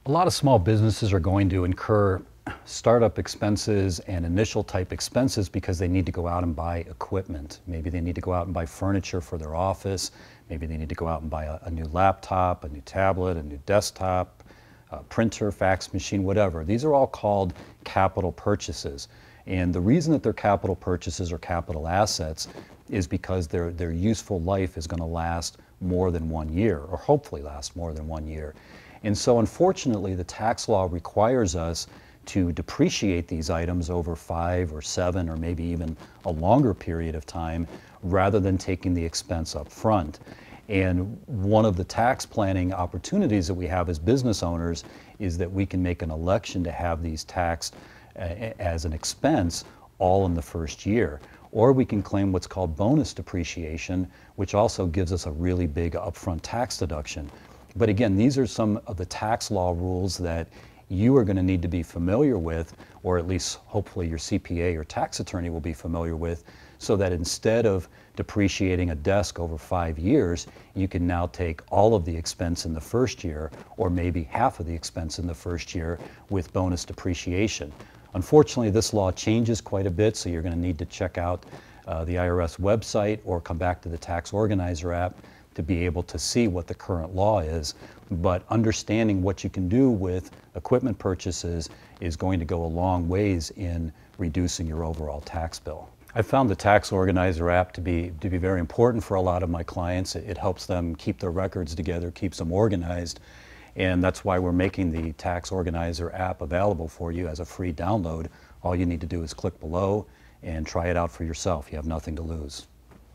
A lot of small businesses are going to incur startup expenses and initial type expenses because they need to go out and buy equipment. Maybe they need to go out and buy furniture for their office. Maybe they need to go out and buy a new laptop, a new tablet, a new desktop, a printer, fax machine, whatever. These are all called capital purchases. And the reason that they're capital purchases or capital assets is because their useful life is going to last more than 1 year, or hopefully last more than 1 year. And so unfortunately, the tax law requires us to depreciate these items over 5 or 7 or maybe even a longer period of time rather than taking the expense up front. And one of the tax planning opportunities that we have as business owners is that we can make an election to have these taxed as an expense all in the first year. Or we can claim what's called bonus depreciation, which also gives us a really big upfront tax deduction. But again, these are some of the tax law rules that you are going to need to be familiar with, or at least hopefully your CPA or tax attorney will be familiar with, so that instead of depreciating a desk over 5 years, you can now take all of the expense in the first year, or maybe half of the expense in the first year with bonus depreciation. Unfortunately, this law changes quite a bit, so you're going to need to check out the IRS website or come back to the Tax Organizer app to be able to see what the current law is. But understanding what you can do with equipment purchases is going to go a long ways in reducing your overall tax bill. I found the Tax Organizer app to be very important for a lot of my clients. It helps them keep their records together, keeps them organized, and that's why we're making the Tax Organizer app available for you as a free download. All you need to do is click below and try it out for yourself. You have nothing to lose.